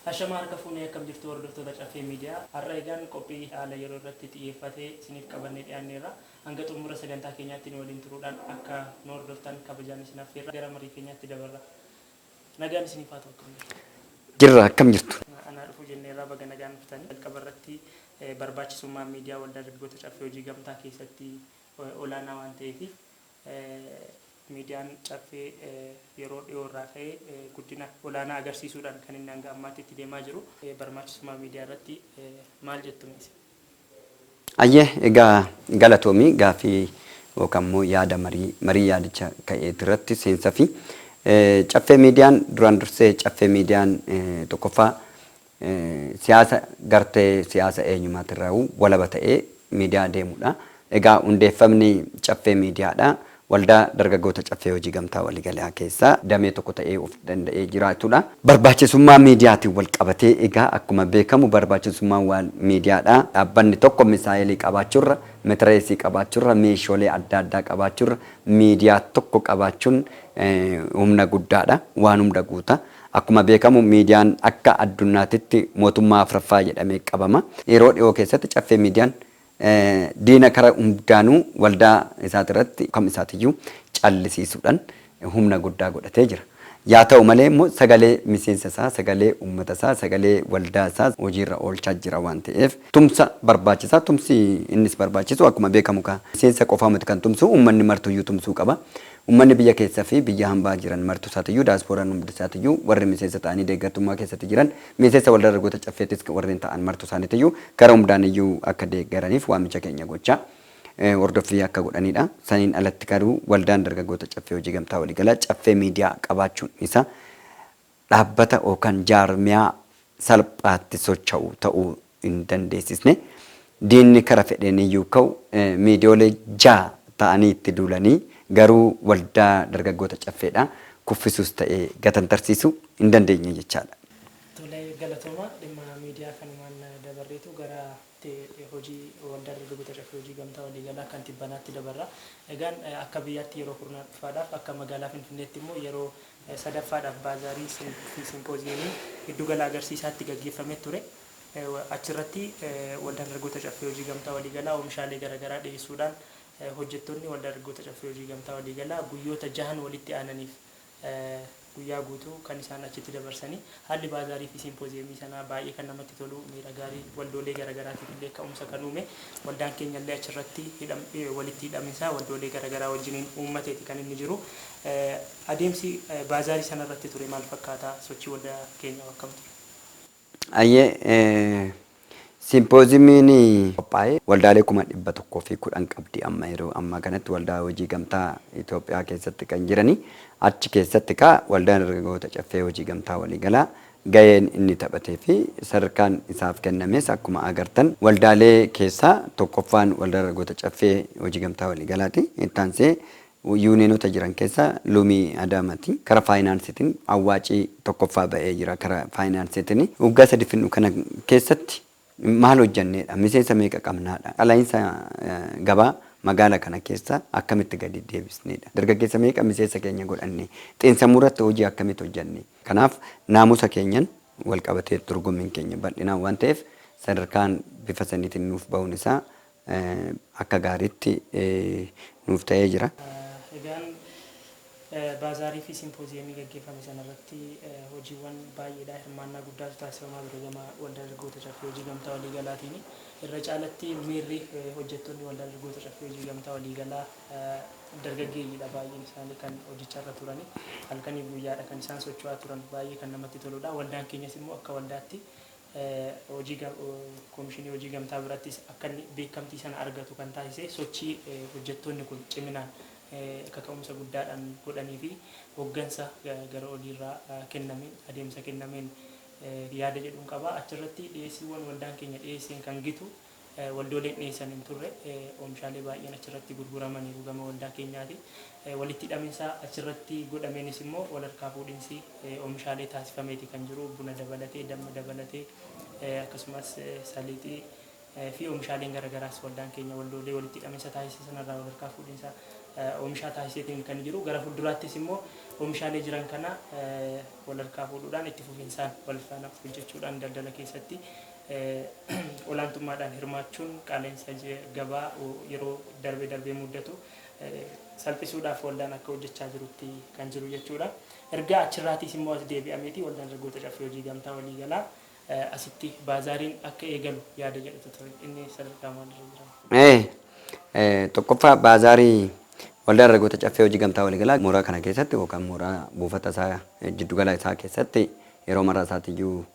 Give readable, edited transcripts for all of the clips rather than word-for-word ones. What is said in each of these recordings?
Ashama harka fuunee akkam jirtu hordoftoota Caffee Miidiyaa. Har'a egaan qophii haala yeroo irratti xiyyeeffatee isiniif qabannee dhiyaanneerra. Hanga xumura sagantaa keenyaatti nu waliin turuudhaan akka nu hordoftan kabajaan isin affeerra. Gara marii keenyaatti dabarra. Nagaan isiniif haa ta'u akkam jirtu? Jirra akkam jirtu? Anaa dhufu jenneerraa baga nagaan dhuftanii. Jalqaba irratti barbaachisummaa miidiyaa waldaa dargaggoota Caffee hojii gamtaa keessatti olaanaa waan ta'eef miidiyaan Caffee yeroo dhiyoo irraa ka'ee guddina olaanaa agarsiisuudhaan kan inni hanga ammaatti itti deemaa jiru. Barbaachisummaa miidiyaa irratti maal jettu meeshaa? Ayyee egaa galatoomii gaafii yookaan immoo yaada marii yaadicha ka'eetu irratti seensaa fi Caffee miidiyaan duraan dursee Caffee miidiyaan tokkoffaa siyaasa gartee siyaasa eenyummaati irraa walaba ta'ee miidiyaa deemudha. Egaa hundeeffamni Caffee miidiyaadha. Waldaa dargaggoota Caffee hojii gamtaa waliigalaa keessaa damee tokko ta'ee of danda'ee jiraatudha. Barbaachisummaa miidiyaatiin wal qabatee egaa akkuma beekamu barbaachisummaan miidiyaadha. Dhaabbanni tokko misaayilii qabaachuurra, metireesii qabaachuurra, meeshaalee adda addaa qabaachuurra miidiyaa tokko qabaachuun humna guddaadha. Waan hunda guuta. Akkuma beekamu miidiyaan akka addunyaatitti mootummaa afuraffaa jedhamee qabama. Yeroo dhiyoo keessatti Caffee miidiyaan diina kara hundaanuu waldaa isaatirratti kam isaatiyyuu callisiisuudhaan humna guddaa godhatee jira. Yaa ta'u malee immoo sagalee miseensa isaa, sagalee uummata isaa, sagalee waldaa isaa hojiirra oolchaa jira waan ta'eef tumsa barbaachisaa. Tumsi innis barbaachisu akkuma beekamu ka miseensa qofaa miti kan tumsu uummanni martuyyuu tumsuu qaba. Uummanni biyya keessaa fi biyya hambaa jiran martu isaatiyyuu daasporaan hundi isaatiyyuu warri miseensa ta'anii deeggartummaa keessatti jiran miseensa waldaa dargaggoota Caffeetis warreen ta'an martu isaaniitiyyuu gara hundaaniyyuu akka deeggaraniif waamicha keenya gochaa hordoffii akka godhanidha. Saniin alatti garuu waldaan dargaggoota Caffee hojii gamtaa waliigalaa Caffee miidiyaa qabaachuun isa dhaabbata yookaan jaarmiyaa salphaatti socho'u ta'uu hin dandeessisne diinni kara fedheeniyyuu ka'u miidiyaalee ja'a ta'anii itti duulanii garuu waldaa dargaggoota Caffeedha kuffisuus ta'ee gatantarsiisuu hin dandeenye jechaadha. Tolee galatooma dhimma miidiyaa kanumaan dabarreetu gara hojii waldaa dargaggoota Caffee hojii gamtaa waliigalaa kan tibbanaatti dabarra. Egaan akka biyyaatti yeroo kurnaaffaadhaaf akka magaalaa Finfinneetti immoo yeroo sadaffaadhaaf baazaarii fi simpooziyemii giddugala agarsiisaatti gaggeeffamee ture. Achirratti waldaan dargaggoota Caffee hojii gamtaa waliigalaa oomishaalee garaagaraa dhiyeessuudhaan hojjettoonni waldaa dargaggoota Caffee hojii gamtaa waliigalaa guyyoota 6 walitti aananiif guyyaa guutuu kan isaan achitti dabarsanii haalli baazaarii fi simpooziyemii sanaa baay'ee kan namatti tolu miira gaarii waldoolee garaagaraatiif illee ka'umsa kan uume waldaan keenya illee achirratti walitti hidhaminsaa waldoolee garaagaraa wajjiniin uummateeti kan inni jiru. Adeemsi baazaarii sanarratti ture maal fakkaata? Sochii waldaa keenya akkam ture? Ayyee simpoozimiin qophaa'ee waldaalee 110 qabdi amma yeroo ammaa kanatti waldaa hojii gamtaa Itoophiyaa keessatti kan jiranii achi keessatti ka waldaan dargaggoota Caffee hojii gamtaa waliigalaa gaheen inni taphatee fi sadarkaan isaaf kennames akkuma agartan waldaalee keessaa tokkoffaan waldaa dargaggoota Caffee hojii gamtaa waliigalaati. Ittaansee yuuniyoonota jiran keessa Lumii Adaamaati. Kara faayinaansiitiin awwaacii tokkoffaa ba'ee jira kara faayinaansiitiin. Waggaa 3 finnu kana keessatti maal hojjannedha? Miseensa meeqa qabnaadha? Qala'iinsa gabaa magaalaa kana keessa akkamitti gadi deebisnedha? Dargaggeessa meeqa miseensa keenya godhanne? Xeensamuurratti hojii akkamitti hojjanne? Kanaaf naamusa keenyan wal qabatee turgumiin keenya bal'inaan waan ta'eef sadarkaan bifa saniitiin nuuf ba'uun isaa akka gaariitti nuuf ta'ee jira. Egaan baazaarii fi simpooziyemii gaggeeffame sanarratti hojiiwwan baay'eedha hirmaannaa guddaatu taasifamaa ture gama waldaa dargaggoota Caffee hojii gamtaa waliigalaatiin. Irra caalatti miirri hojjettoonni waldaa dargaggoota Caffee hojii gamtaa waliigalaa dargaggeeyyiidha baay'een isaanii kan hojicharra turani. Halkanii guyyaadha kan isaan socho'aa turan baay'ee kan namatti toludha. Waldaan keenyas immoo akka waldaatti hojii koomishinii hojii gamtaa birattis akka inni beekamtii sana argatu kan taasise sochii hojjettoonni kun ciminaan kaka'umsa guddaadhaan godhanii fi hoggansa gara oliirraa kennameen adeemsa kennameen yaada jedhuun qaba. Achirratti dhiyeessiiwwan waldaan keenya dhiyeesseen kan gitu waldooleen dhiyeessan hin turre oomishaalee baay'een achirratti gurguramaniiru gama waldaa keenyaati. Walitti hidhaminsa achirratti godhameenis immoo walharkaa fuudhinsi oomishaalee taasifameeti kan jiru buna dabalatee damma dabalatee akkasumas saliixii fi oomishaaleen garaagaraas waldaan keenya waldoolee walitti hidhaminsa taasisan irraa walharkaa fuudhinsa oomishaa taasiseetiin kan jiru. Gara fuulduraattis immoo oomishaalee jiran kana walharkaa fuudhuudhaan itti fufinsaan wal faana hojjechuudhaan daldala keessatti olaantummaadhaan hirmaachuun qaala'insa gabaa yeroo darbee muddatu salphisuudhaaf waldaan akka hojjechaa jirutti kan jiru jechuudha. Erga achirraatis immoo as deebi'ameeti waldaan dargaggoota caffee hojii gamtaa waliigalaa asitti baazaariin akka eegalu yaada jedhatu ture. Inni sadarkaa maalirra jira? Tokkoffaa baazaarii waldaan dargaggoota caffee hojii gamtaa waliigalaa mooraa kana keessatti yookaan mooraa buufata isaa jiddugala isaa keessatti yeroo maraa isaatiyyuu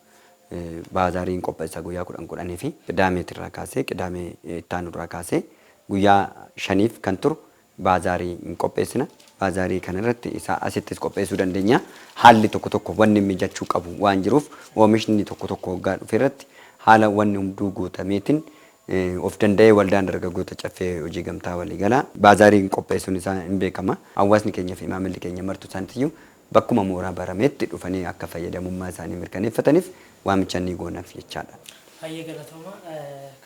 baazaariin qopheessa guyyaa 10 fi qidaameetirraa kaasee qidaamee ittaanurraa kaasee guyyaa 5 kan turu baazarii hin qopheessina. Baazarii kana irratti isaa asittis qopheessuu dandeenya. Haalli tokko tokko wanni mijachuu qabu waan jiruuf oomishni tokko tokko waggaa dhufe irratti haala wanni hunduu guutameetiin of danda'ee waldaan dargaggoota caffee hojii gamtaa waliigalaa baazarii qopheessuun isaa hin beekama. Hawaasni keenya fi maamilli keenya martuu isaaniiyyuu bakkuma mooraa barameetti dhufanii akka fayyadamummaa isaanii mirkaneeffataniif waamicha ni goonaaf jechaadha. Hayyee galatooma.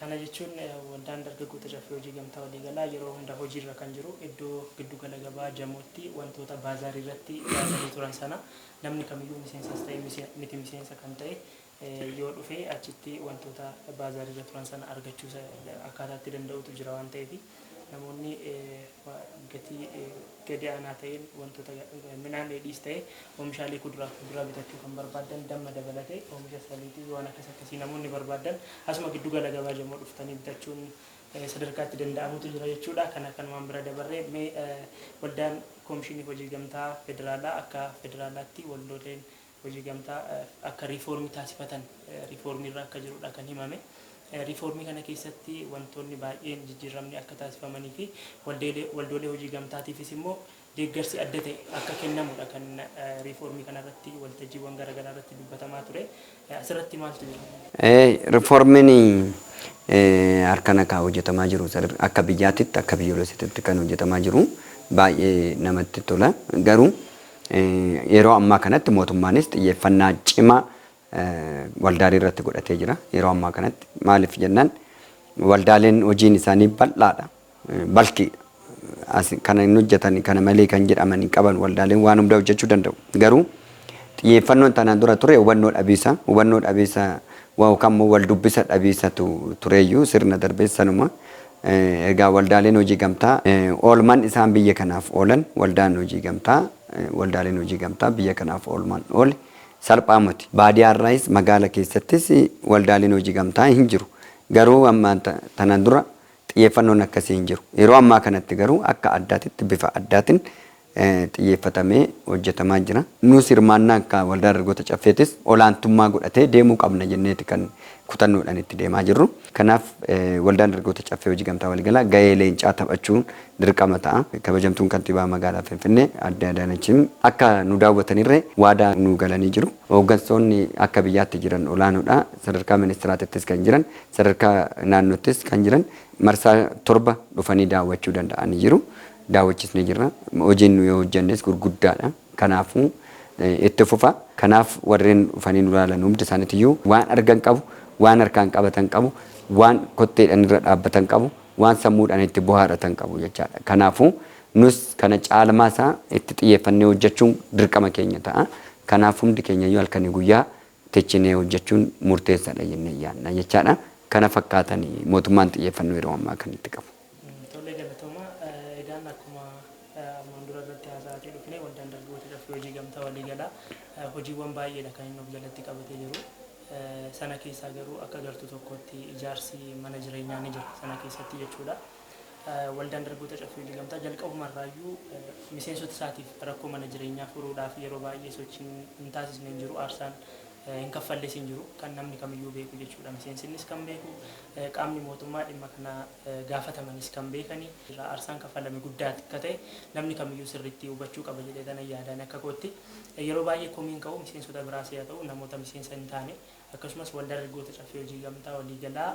Kana jechuun waldaan dargaggoota caffee hojii gamtaa waliigalaa yeroo hunda hojiirra kan jiru iddoo giddugala gabaa jamootti wantoota baazaarii irratti yaadanii turan sana namni kamiyyuu miseensas ta'e miti miseensa kan ta'e yoo dhufe achitti wantoota baazaarii irra turan sana argachuu akkaataatti danda'utu jira waan ta'eef namoonni gatii gadi aanaa ta'een wantoota midhaan dheedhiis ta'e oomishaalee kuduraa bitachuu kan barbaadan damma dabalatee oomisha saliitii waan akkasii namoonni barbaadan asuma giddugala gabaa jamoo dhuftanii bitachuun sadarkaatti danda'amutu jira jechuudha. Kan waan bira dabarree mee waldaan koomishinii hojii gamtaa federaalaa akka federaalaatti waldooleen hojii gamtaa akka riifoormii taasifatan riifoormiirra akka jirudha kan himame. Riifoormii kana keessatti wantoonni baay'een jijjiiramni akka taasifamanii fi waldoolee hojii gamtaatiifis immoo deeggarsi adda ta'e akka kennamudha kan riifoormii kanarratti waltajjiiwwan garaagaraa irratti dubbatamaa ture. Asirratti maaltu jira? Riifoormiin harka nagaa hojjetamaa jiru akka biyyaatitti akka biyyoolessaatti kan hojjetamaa jiru baay'ee namatti tola. Garuu yeroo ammaa kanatti mootummaanis xiyyeeffannaa cimaa waldaalee irratti godhatee jira. Yeroo ammaa kanatti maaliif jennaan waldaaleen hojiin isaanii bal'aadha. Balkiidha. Kana hin hojjetan kana malee kan jedhamanii qaban waldaaleen waan hunda hojjechuu danda'u. Garuu xiyyeeffannoon tanaan dura ture hubannoo dhabiisa yookaan wal dubbisa dhabiisatu tureeyyuu sirna darbeessanuma. Egaa waldaaleen hojii gamtaa oolman isaan biyya kanaaf oolan waldaaleen hojii gamtaa biyya kanaaf oolman oole. Salphaa miti. Baadiyyaarraayis magaala keessattis waldaaleen hojii gamtaa hin jiru. Garuu amma tanaan dura xiyyeeffannoon akkasii hin jiru. Yeroo ammaa kanatti garuu akka addaatitti bifa addaatiin xiyyeeffatamee hojjetamaa jira. Nus hirmaannaa akka waldaa dargaggoota caffeetis olaantummaa godhatee deemuu qabna jenneeti kan kutannoodhaan itti deemaa jirru. Kanaaf waldaan dargaggoota caffee hojii gamtaa waliigalaa gahee leencaa taphachuun dirqama ta'a. Kabajamtuun kantiibaa magaalaa Finfinnee Aadde Adaanechiin akka nu daawwatanirree waadaa nu galanii jiru. Hooggantoonni akka biyyaatti jiran olaanoodha. Sadarkaa ministiraatittis kan jiran, sadarkaa naannoottis kan jiran marsaa 7 dhufanii daawwachuu danda'anii jiru. Daawwachisnee jirra. Hojiin nu yoo hojjennes gurguddaadha. Kanaafuu itti fufa. Kanaaf warreen dhufanii nu ilaalan hundi isaaniitiyyuu waan argan qabu, waan harkaan qabatan qabu, waan kotteedhaan irra dhaabbatan qabu, waan sammuudhaan itti bohaaratan qabu jechaadha. Kanaafuu nus kana caalmaa isaa itti xiyyeeffannee hojjechuun dirqama keenya ta'a. Kanaaf hundi keenyayyuu halkanii guyyaa techinee hojjechuun murteessaadha jennee yaadna jechaadha. Kana fakkaatanii mootummaan xiyyeeffannoo yeroo ammaa kan itti qabu. Hojiiwwan baay'eedha kan inni of jalatti qabatee jiru. Sana keessaa garuu akka gartuu tokkotti ijaarsi mana jireenyaa ni jira sana keessatti jechuudha. Waldaan dargaggoota caffee hojii gamtaa jalqabumarraayyuu miseensota isaatiif rakkoo mana jireenyaa furuudhaaf yeroo baay'ee sochiin hin taasisne hin jiru. Aarsaan hin kaffalles hin jiru kan namni kamiyyuu beeku jechuudha. Miseensinnis kan beeku qaamni mootummaa dhimma kana gaafatamanis kan beekanii aarsaan kaffalame guddaa akka ta'e namni kamiyyuu sirriitti hubachuu qaba jedhee tana yaadaan akka kootti yeroo baay'ee komiin ka'u miseensota biraas haa ta'u namoota miseensa hin taane akkasumas waldaa dargaggoota caffee hojii gamtaa waliigalaa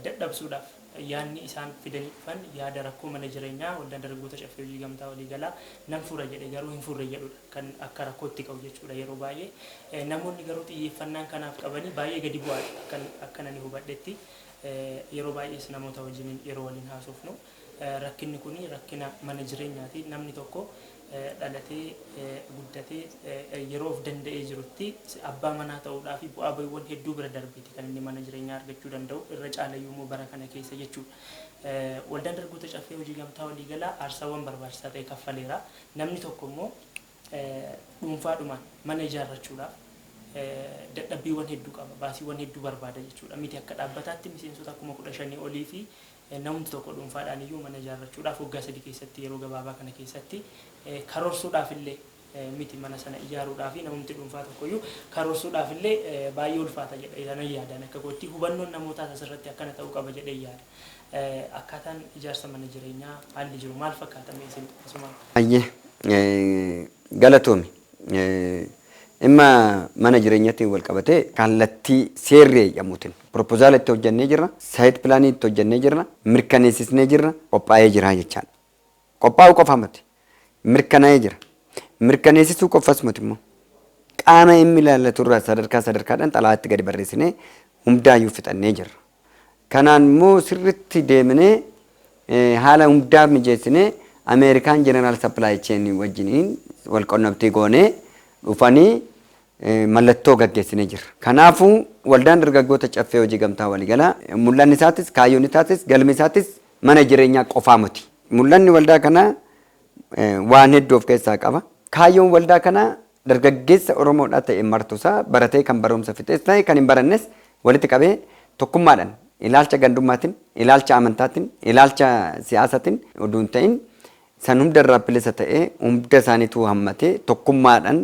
dadhabsuudhaaf yaadni isaan fidanii dhufan yaada rakkoo mana jireenyaa waldaan dargaggoota caffee hojii gamtaa waliigalaa nan fura jedhe garuu hin furre jedhudha kan akka rakkootti qabu jechuudha. Yeroo baay'ee namoonni garuu xiyyeeffannaan kanaaf qabanii baay'ee gadi bu'aadha kan akka nani hubadhetti yeroo baay'ees namoota wajjin yeroo waliin haasofnu rakkinni kun rakkina mana jireenyaati. Namni tokko dhalatee guddatee yeroo of danda'ee jirutti abbaa manaa ta'uudhaaf bu'aa ba'iiwwan hedduu bira darbeeti kan inni mana jireenyaa argachuu danda'u irra caalayyuu immoo bara kana keessa jechuudha. Waldaan dargaggoota caffee hojii gamtaa waliigalaa aarsaawwan barbaachisaa ta'e kaffaleera. Namni tokko immoo dhuunfaadhumaan mana ijaarrachuudhaaf dadhabbiiwwan hedduu qaba, baasiiwwan hedduu barbaada jechuudha. Miti akka dhaabbataatti miseensota 15,000 olii fi namni tokko dhuunfaadhaan iyyuu mana ijaarrachuudhaaf waggaa 3 keessatti yeroo gabaabaa kana keessatti karoorsuudhaaf illee miti mana sana ijaaruudhaaf namni dhuunfaa tokko iyyuu karoorsuudhaaf illee baay'ee ulfaata jedhee yaadan akka gootti hubannoon namootaa asirratti akkana ta'uu qaba jedhee yaada. Akkaataan ijaarsa mana jireenyaa haalli jiru maal fakkaata mee isin asumaan? Ayyee galatoomi. Imma mana jireenyaatiin wal qabatee kallattii seerree jedhamuutiin proposal itti hojjennee jirra, site plan itti hojjennee jirra, mirkaneessisnee jirra, qophaa'ee jira jechaadha. Qophaa'uu qofa miti mirkanaa'ee jira. Mirkaneessisuu qofas miti immoo qaama inni ilaallatu irraa sadarkaadhaan xalaatti gadi barreessinee hundaayyuu fixannee jirra. Kanaan immoo sirriitti deemnee haala hundaa mijeessinee Ameerikaan General Supply Chain wajjiniin wal qunnamtii goonee dhufanii mallattoo gaggeessinee jirra. Kanaafuu waldaan dargaggoota caffee hojii gamtaa waliigalaa mul'anni isaatis kaayyoon isaatis galmi isaatis mana jireenyaa qofaa miti. Mul'anni waldaa kanaa waan hedduu of keessaa qaba. Kaayyoon waldaa kanaa dargaggeessa Oromoodhaa ta'e martuusaa baratee kan barumsa fixees ta'e kan hin barannes walitti qabee tokkummaadhaan ilaalcha gandummaatiin, ilaalcha amantaatiin, ilaalcha siyaasaatiin oduu hin ta'in san hunda irraa bilisa ta'ee hunda isaaniitu hammatee tokkummaadhaan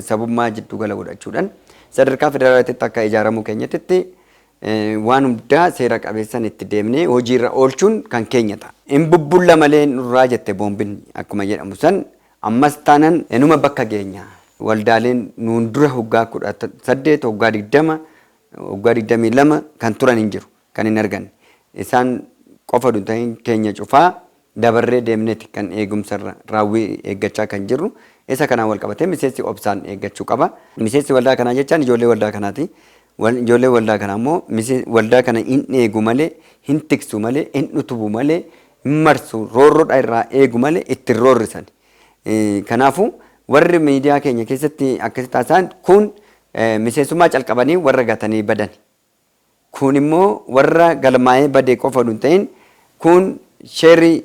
sabummaa jidduu gala godhachuudhaan sadarkaa federaalaatiitti akka ijaaramuu keenyatti waan hundaa seera qabeessan itti deemnee hojiirra oolchuun kan keenya ta'a. Hin bubbulla malee nurraa jette boombiin akkuma jedhamu san ammas taanan enuma bakka geenya. Waldaaleen nuun dura hoggaa 18 hoggaa 20 hoggaa 22 kan turan hin jiru kan hin arganne. Isaan qofa duntahin keenya cufaa dabarree deemneeti kan eegumsa raawwii eeggachaa kan jirru. Isa kanaan wal qabatee miseensi obsaan eeggachuu qaba. Miseensi waldaa kanaa jechaan ijoollee waldaa kanaati. Ijoollee waldaa kanaa immoo waldaa kana hin eegu malee, hin tiksu malee, hin utubu malee, hin marsu roorroodha irraa eegu malee itti roorrisan. Kanaafuu warri miidiyaa keenya keessatti akkasitti taasisan kun miseensummaa calqabanii warra gatanii badan. Kun immoo warra galmaa'ee badee qofa hin ta'in kun sheerii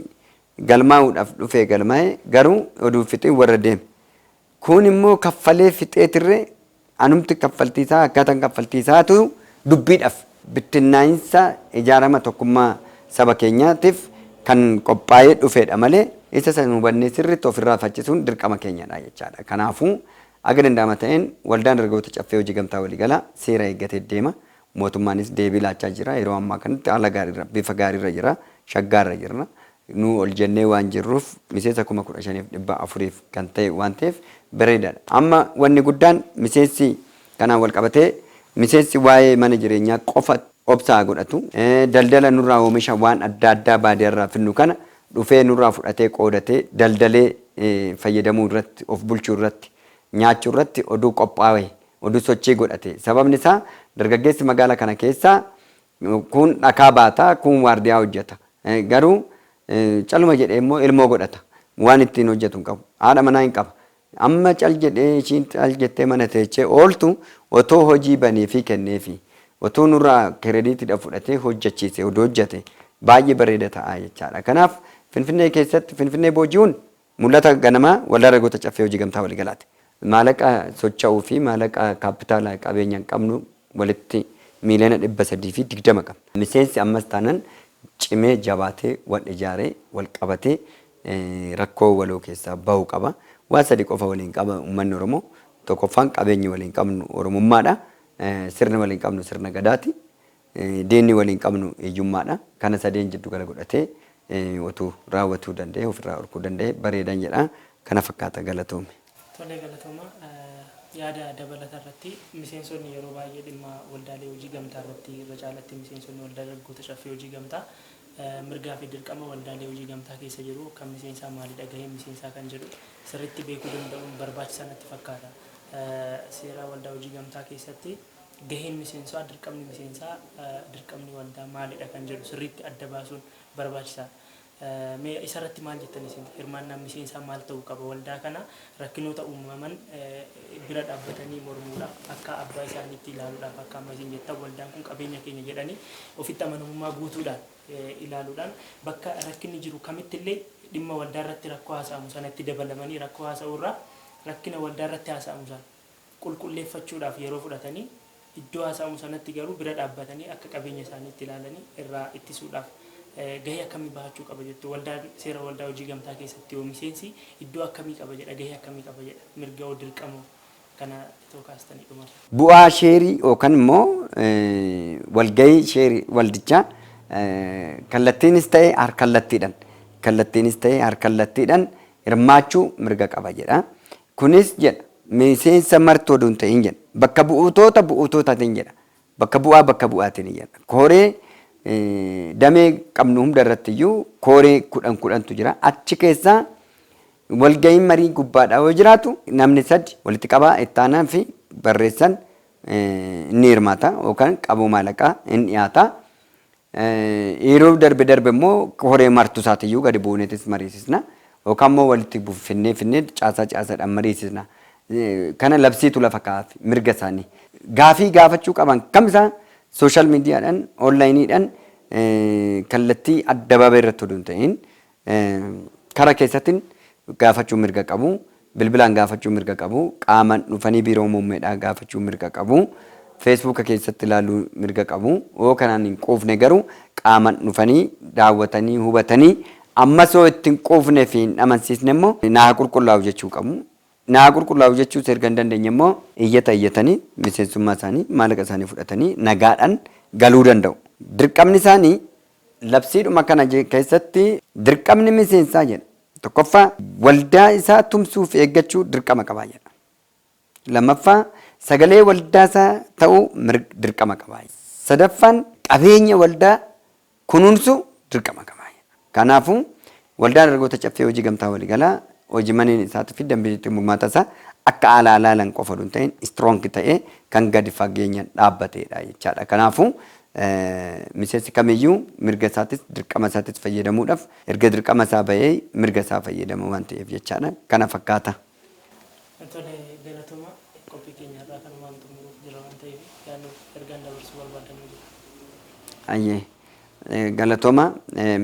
galmaa'uudhaaf dhufee galmaa'ee garuu oduu fixee warra deeme. Kun immoo kaffalee fixeetirree anumti kaffaltiisaa akkaataan kaffaltiisaatu dubbiidhaaf bittinnaa'insa ijaarama tokkummaa saba keenyaatiif kan qophaa'ee dhufeedha malee isa san hubannee sirriitti ofirraa faccisuun dirqama keenyadha jechaadha. Kanaafuu akka danda'ama ta'een waldaan dargaggoota caffee hojii gamtaa waliigalaa seera eeggatee deema. Mootummaanis deebii laachaa jira. Yeroo ammaa kanatti haala gaariirra bifa gaariirra jira. Shaggaarra jirra. Nu ol jennee waan jirruuf miseensa 15,400 kan ta'e waan ta'eef bareedaadha. Amma wanni guddaan miseensi kanaan wal qabatee miseensi waa'ee mana jireenyaa qofa obsaa godhatu. Daldala nurraa oomisha waan adda addaa baadiyyaarraa finnu kana dhufee nurraa fudhatee qoodatee daldalee fayyadamuu irratti of bulchuu irratti nyaachuu irratti oduu qophaa'e oduu sochii godhate. Sababni isaa dargaggeessi magaalaa kana keessaa kun dhakaa baataa kun waardiyaa hojjeta. Garuu calma jedhee immoo ilmoo godhata. Waan ittiin hojjetu hin qabu. Haadha manaa hin qaba. Amma cal jedhee ishiin cal jettee mana teechee ooltu otoo hojii banee fi kennee fi otoo nurraa kireediitiidha fudhatee hojjechiise oduu hojjete baay'ee bareeda ta'a jechaadha. Kanaaf Finfinnee keessatti Finfinnee booji'uun mul'ata ganamaa waldaa dargaggoota caffee hojii gamtaa waliigalaati. Maallaqa socho'uu fi maallaqa kaapitaala qabeenya hin qabnu walitti miiliyoona 320 qaba. Miseensi ammas taanan cimee jabaatee wal ijaaree wal qabatee rakkoo waloo keessaa bahuu qaba. Waan sadii qofa waliin qaba uummanni Oromoo. Tokkoffaan qabeenyi waliin qabnu Oromummaadha. Sirni waliin qabnu sirna Gadaati. Diinni waliin qabnu hiyyummaadha. Kana sadeen jiddu gala godhatee otuu raawwatuu danda'e ofirraa horkuu danda'e bareedan jedha. Kana fakkaata galatoome. Tolee galatooma. Yaada dabalata irratti miseensonni yeroo baay'ee dhimma waldaalee hojii gamtaa irratti irra caalatti miseensonni waldaa dargaggoota caffee hojii gamtaa mirgaa fi dirqama waldaalee hojii gamtaa keessa jiru kan miseensaa maalidha gahee miseensaa kan jedhu sirriitti beekuu danda'uun barbaachisaa natti fakkaata. Seera waldaa hojii gamtaa keessatti gaheen miseensaa dirqamni waldaa maalidha kan jedhu sirriitti adda baasuun barbaachisaa. mee isarratti maal jettan isin hirmaannaa miseensaa maal ta'uu qaba waldaa kana rakkinoota uumaman bira dhaabbatanii mormuudhaaf akka abbaa isaaniitti ilaaluudhaaf akka amma isin jettan waldaan kun qabeenya keenya jedhanii ofitti amanamummaa guutuudhaan ilaaluudhaan bakka rakkinni jiru kamittillee dhimma waldaa irratti rakkoo haasa'amu sanatti dabalamanii rakkoo haasa'uurraa rakkina waldaa irratti haasa'amu sana qulqulleeffachuudhaaf yeroo fudhatanii iddoo haasa'amu sanatti garuu bira dhaabbatanii akka qabeenya isaaniitti ilaalanii irraa ittisuudhaaf gahee akkamii bahachuu qaba jettu waldaan seera waldaa hojii gamtaa keessatti yoo miseensi iddoo akkamii qaba jedha gahee akkamii qaba jedha mirga dirqama kana tookaastanii dhuma bu'aa sheerii yookaan immoo walgahii sheerii waldichaa kallattiinis ta'e harkallattiidhaan hirmaachuu mirga qaba jedha kunis jedha miseensa martoo duun ta'in jedha bakka bu'uutootatiin jedha bakka bu'aatiin jedha kooree damee qabnu hunda irratti iyyuu kooree kudhantu jira achi keessaa walgahiin marii gubbaadhaa yoo jiraatu namni sadi walitti qabaa ittaanaa fi barreessan inni hirmaata yookaan qabuu maallaqaa inni dhiyaata yeroo darbe immoo kooree martu isaatiiyyuu gadi buuneetis mariisisna yookaan immoo walitti finnee caasaadhaan mariisisna kana labsiitu lafa kaa'aaf mirga isaanii gaafii gaafachuu qaban kamisaa social miidiyaadhaan onlaayiniidhaan kallattii addabaabaa irratti oduun ta'in karaa keessattiin gaafachuu mirga qabu bilbilaan gaafachuu mirga qabu qaamaan dhufanii biiroo muummeedhaa gaafachuu mirga qabu feesbuuka keessatti ilaaluu mirga qabu yoo kanaan hin quufne garuu qaamaan dhufanii daawwatanii hubatanii ammas yoo ittiin quufnee fi hin amansiisne immoo naa qulqullaa'u jechuu qabu. Naa qulqullaa'u jechuun erga hin dandeenye immoo iyyatanii miseensummaa isaanii maallaqa isaanii fudhatanii nagaadhaan galuu danda'u. Dirqamni isaanii labsiidhuma kana keessatti dirqamni miseensaa jedha. Tokkoffaa waldaa isaa tumsuuf eeggachuu dirqama qabaa jedha. Lammaffaa sagalee waldaa isaa ta'uu dirqama qabaa. Sadaffaan qabeenya waldaa kunuunsu dirqama qabaa jedha. Kanaafuu waldaan dargaggoota caffee hojii gamtaa waliigalaa hojii maneen isaatti fi dambiitti uummata isaa akka alaalaan qofa dhuun ta'in strong ta'ee kan gadi fageenyaan dhaabbateedha jechaadha. Kanaafuu miseensi kamiyyuu mirga isaatis dirqama isaatis fayyadamuudhaaf erga dirqama isaa bahee mirga isaa fayyadamu waan ta'eef jechaadha. Kana fakkaata. Tole galatuma qophii keenyarraa kanumaan xumuruuf jira waan ta'eef yaadnuuf ergaan dabarsuu barbaadanii jiru. Ayyee. Galatoma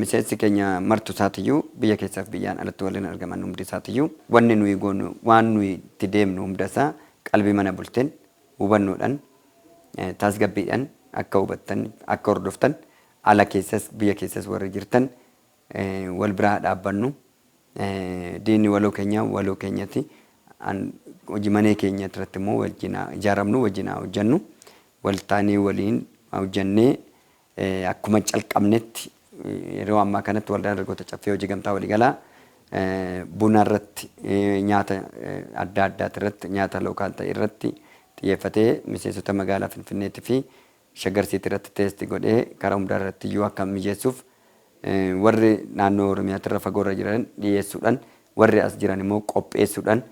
miseensi keenya martu isaatiiyyuu biyya keessaaf biyyaan alatti waliin argaman hundi isaatiiyyuu wanni nuyi goonu waan nuyi itti deemnu hunda isaa qalbii mana bulteen hubannoodhaan tasgabbiidhaan akka hubattan akka hordoftan ala keessas biyya keessas warri jirtan wal biraa dhaabbannu diinni waloo keenyatti hojii manee keenya irratti immoo wajjin ijaaramnu wajjin hojjennu waltaanii waliin hojjennee akkuma calqabnetti yeroo ammaa kanatti waldaa dargaggoota caffee hojii gamtaa waliigalaa buna irratti nyaata adda addaati irratti nyaata lookaal ta'e irratti xiyyeeffatee miseensota magaalaa Finfinneetii fi Shagarsiitii irratti teesti godhee karaa hundaa irratti iyyuu akka mijeessuuf warri naannoo Oromiyaatti irra fagoo irra jiran dhiyeessuudhaan warri as jiran immoo qopheessuudhaan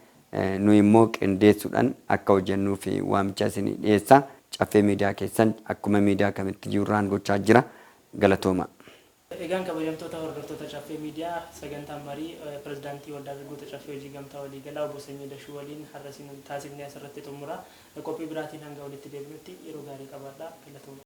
nuyi immoo qindeessuudhaan akka hojjennuu fi waamicha isin dhiyeessaa. Caffee miidiyaa keessan akkuma miidiyaa kamitti jirraan gochaa jira galatooma. Egaan kabajamtoota hordoftoota caffee miidiyaa sagantaan marii pirezidaantii waldaa dargaggoota caffee hojii gamtaa waliigalaa obbo Sanyii Dashuu waliin har'a taasifnee asirratti xumura qophii biraatiin hanga walitti deebinutti yeroo gaarii qabaadhaa galatooma.